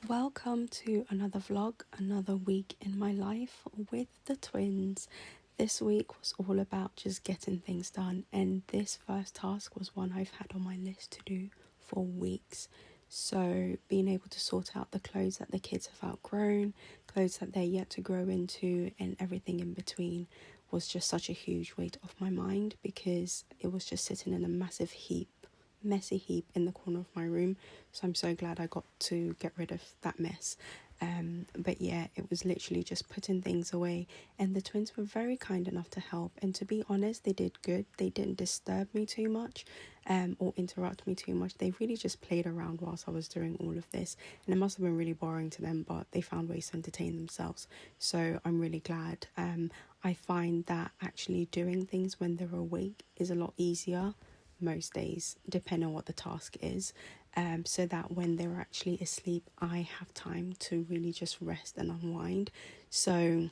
Welcome to another vlog, another week in my life with the twins. This week was all about just getting things done, and this first task was one I've had on my list to do for weeks. So, being able to sort out the clothes that the kids have outgrown, clothes that they're yet to grow into, and everything in between was just such a huge weight off my mind because it was just sitting in a massive messy heap in the corner of my room. So I'm so glad I got to get rid of that mess. But yeah, it was literally just putting things away, and the twins were very kind enough to help. And to be honest, they did good. They didn't disturb me too much, or interrupt me too much. They really just played around whilst I was doing all of this, and it must have been really boring to them, but they found ways to entertain themselves. So I'm really glad. I find that actually doing things when they're awake is a lot easier most days, depending on what the task is, so that when they're actually asleep, I have time to really just rest and unwind. So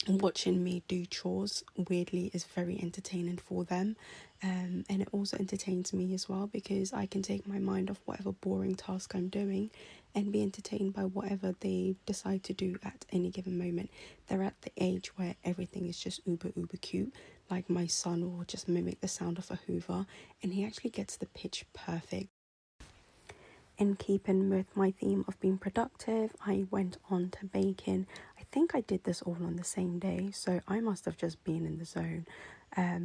watching me do chores weirdly is very entertaining for them, and it also entertains me as well because I can take my mind off whatever boring task I'm doing and be entertained by whatever they decide to do at any given moment. They're at the age where everything is just uber cute. Like my son will just mimic the sound of a hoover, and he actually gets the pitch perfect. In keeping with my theme of being productive, I went on to baking. I think I did this all on the same day, so I must have just been in the zone,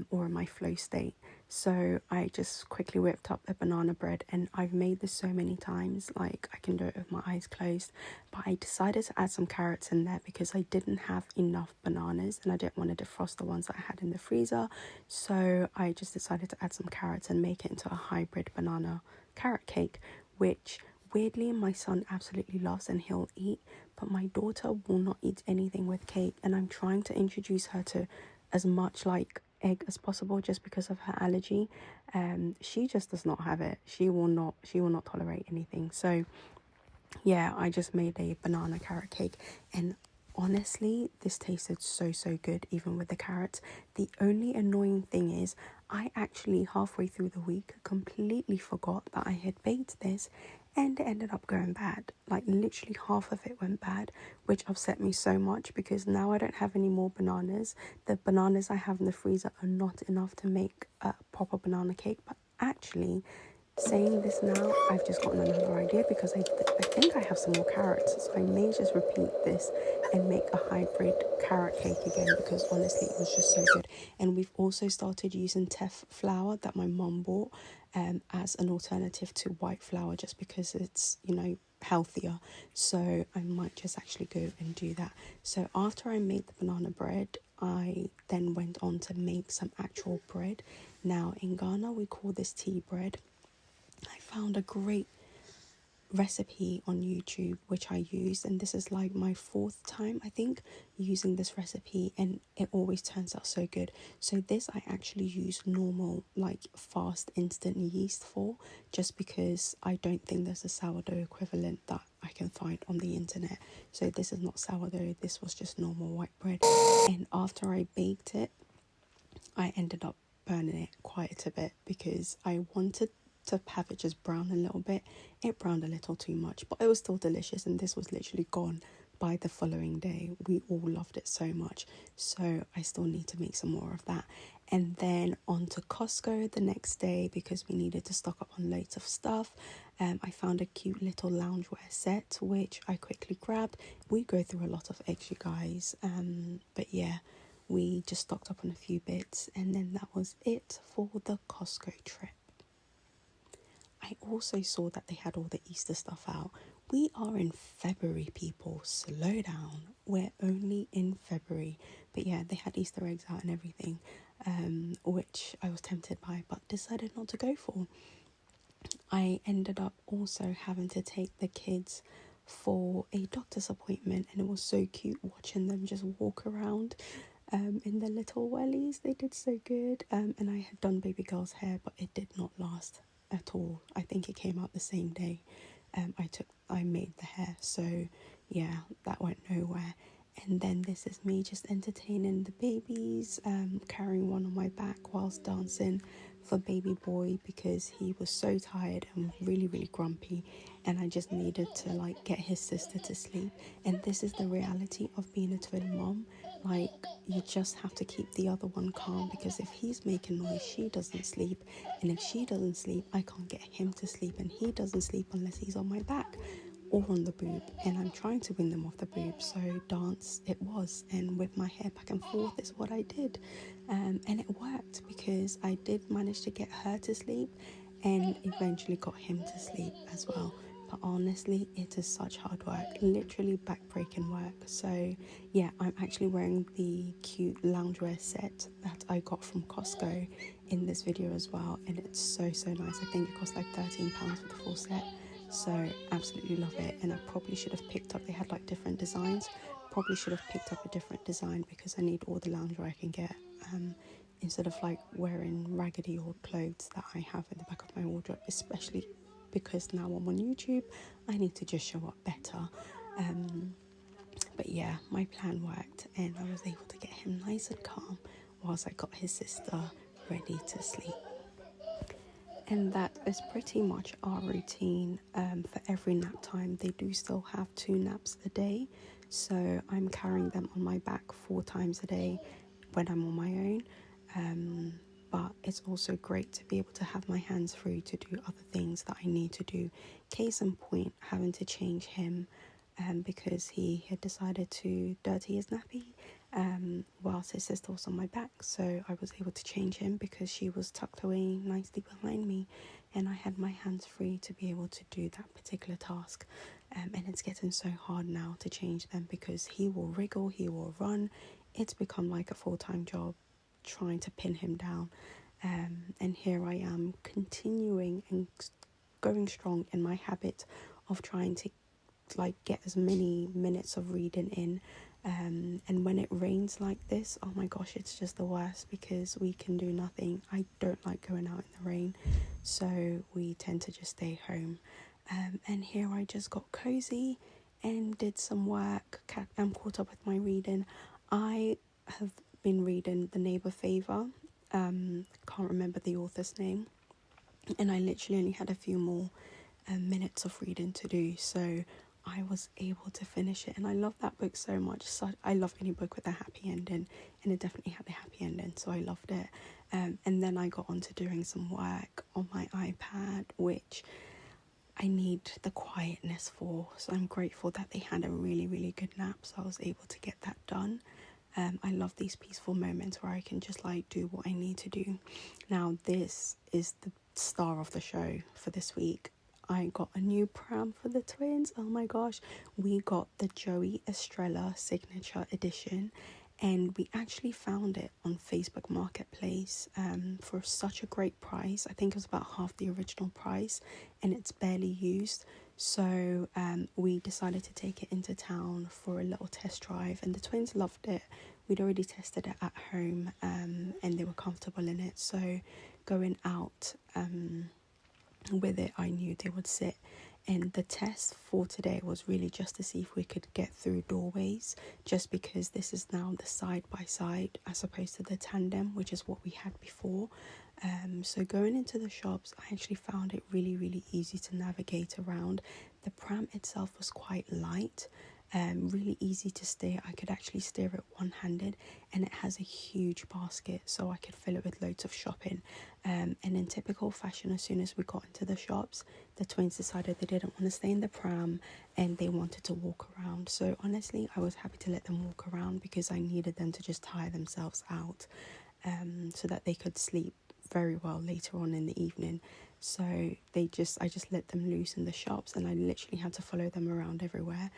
or in my flow state. So I just quickly whipped up a banana bread, and I've made this so many times, like I can do it with my eyes closed. But I decided to add some carrots in there because I didn't have enough bananas and I didn't want to defrost the ones that I had in the freezer. So I just decided to add some carrots and make it into a hybrid banana carrot cake, which weirdly my son absolutely loves and he'll eat, but my daughter will not eat anything with cake, and I'm trying to introduce her to as much like egg as possible just because of her allergy. She just does not have it. She will not tolerate anything. So yeah, I just made a banana carrot cake, and honestly, this tasted so good even with the carrots. The only annoying thing is I actually halfway through the week completely forgot that I had baked this, and it ended up going bad. Like literally half of it went bad, which upset me so much because now I don't have any more bananas. The bananas I have in the freezer are not enough to make a proper banana cake. But actually, saying this now, I've just gotten another idea because I think I have some more carrots, so I may just repeat this and make a hybrid carrot cake again because honestly it was just so good. And we've also started using teff flour that my mum bought, as an alternative to white flour, just because it's, healthier. So I might just actually go and do that. So after I made the banana bread, I then went on to make some actual bread. Now in Ghana we call this tea bread. I found a great recipe on YouTube which I used, and this is like my fourth time I think using this recipe, and it always turns out so good. So this I actually use normal, like fast instant yeast for, just because I don't think there's a sourdough equivalent that I can find on the internet. So this is not sourdough, this was just normal white bread. And after I baked it, I ended up burning it quite a bit because I wanted to have it just brown a little bit. It browned a little too much, but it was still delicious, and this was literally gone by the following day. We all loved it so much, so I still need to make some more of that. And then on to Costco the next day because we needed to stock up on loads of stuff. I found a cute little loungewear set which I quickly grabbed. We go through a lot of eggs, you guys, but yeah, we just stocked up on a few bits, and then that was it for the Costco trip. I also saw that they had all the Easter stuff out. We are in February, people. Slow down. We're only in February. But yeah, they had Easter eggs out and everything, which I was tempted by but decided not to go for. I ended up also having to take the kids for a doctor's appointment, and it was so cute watching them just walk around, in their little wellies. They did so good. And I had done baby girl's hair, but it did not last at all. I think it came out the same day I made the hair. So yeah, that went nowhere. And then this is me just entertaining the babies, carrying one on my back whilst dancing for baby boy because he was so tired and really, really grumpy, and I just needed to like get his sister to sleep. And this is the reality of being a twin mom. Like, you just have to keep the other one calm, because if he's making noise, she doesn't sleep, and if she doesn't sleep, I can't get him to sleep, and he doesn't sleep unless he's on my back or on the boob, and I'm trying to win them off the boob. So dance it was, and with my hair back and forth is what I did, and it worked because I did manage to get her to sleep and eventually got him to sleep as well. But honestly, it is such hard work, literally back-breaking work. So yeah, I'm actually wearing the cute loungewear set that I got from Costco in this video as well, and it's so nice. I think it cost like £13 for the full set, so absolutely love it. And I probably should have picked up, they had like different designs, probably should have picked up a different design because I need all the loungewear I can get, instead of like wearing raggedy old clothes that I have in the back of my wardrobe, especially because now I'm on YouTube, I need to just show up better. But yeah, my plan worked, and I was able to get him nice and calm whilst I got his sister ready to sleep. And that is pretty much our routine for every nap time. They do still have 2 naps a day, so I'm carrying them on my back 4 times a day when I'm on my own. But it's also great to be able to have my hands free to do other things that I need to do. Case in point, having to change him because he had decided to dirty his nappy whilst his sister was on my back. So I was able to change him because she was tucked away nicely behind me, and I had my hands free to be able to do that particular task. And it's getting so hard now to change them because he will wriggle, he will run. It's become like a full-time job trying to pin him down. And here I am continuing and going strong in my habit of trying to like get as many minutes of reading in, and when it rains like this, oh my gosh, it's just the worst because we can do nothing. I don't like going out in the rain, so we tend to just stay home. And here I just got cozy and did some work. I'm caught up with my reading. I have been reading The Neighbor Favor. Can't remember the author's name, and I literally only had a few more minutes of reading to do, so I was able to finish it. And I love that book so much. So I love any book with a happy ending, and it definitely had a happy ending, so I loved it. And then I got on to doing some work on my iPad, which I need the quietness for, so I'm grateful that they had a really, really good nap, so I was able to get that done. I love these peaceful moments where I can just like do what I need to do. Now this is the star of the show for this week. I got a new pram for the twins. Oh my gosh, we got the Joie Estrella Signature edition, and we actually found it on Facebook Marketplace for such a great price. I think it was about half the original price, and it's barely used. So we decided to take it into town for a little test drive, and the twins loved it. We'd already tested it at home, and they were comfortable in it. So going out with it, I knew they would sit. And the test for today was really just to see if we could get through doorways, just because this is now the side by side as opposed to the tandem, which is what we had before. So going into the shops, I actually found it really, really easy to navigate around. The pram itself was quite light, really easy to steer. I could actually steer it one-handed, and it has a huge basket, so I could fill it with loads of shopping. And in typical fashion, as soon as we got into the shops, the twins decided they didn't want to stay in the pram and they wanted to walk around. So honestly, I was happy to let them walk around because I needed them to just tire themselves out, so that they could sleep very well later on in the evening. So I just let them loose in the shops, and I literally had to follow them around everywhere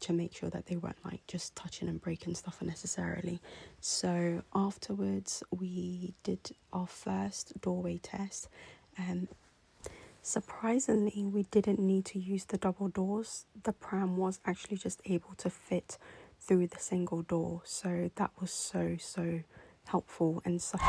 to make sure that they weren't like just touching and breaking stuff unnecessarily. So afterwards we did our first doorway test, and surprisingly we didn't need to use the double doors. The pram was actually just able to fit through the single door, so that was so helpful and such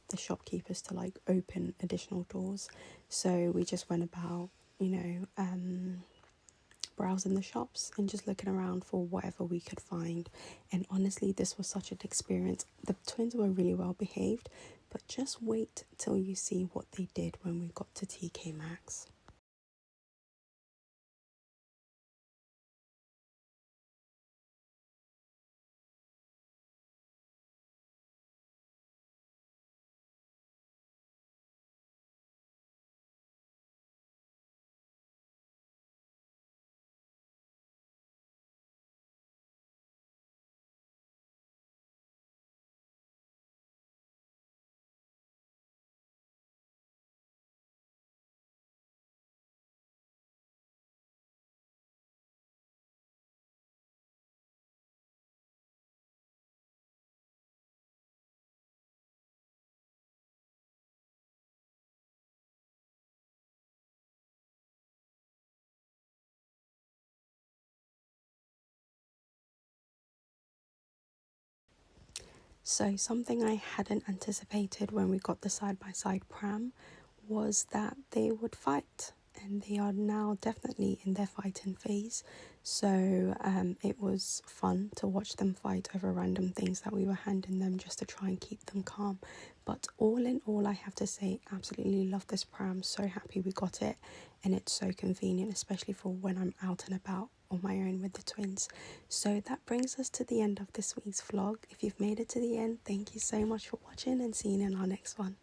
the shopkeepers to like open additional doors. So we just went about, browsing the shops and just looking around for whatever we could find. And honestly, this was such an experience. The twins were really well behaved, but just wait till you see what they did when we got to TK Maxx. So, something I hadn't anticipated when we got the side by side pram was that they would fight, and they are now definitely in their fighting phase. So, it was fun to watch them fight over random things that we were handing them just to try and keep them calm. But all in all, I have to say, absolutely love this pram. So happy we got it, and it's so convenient, especially for when I'm out and about on my own with the twins. So that brings us to the end of this week's vlog. If you've made it to the end, thank you so much for watching, and see you in our next one.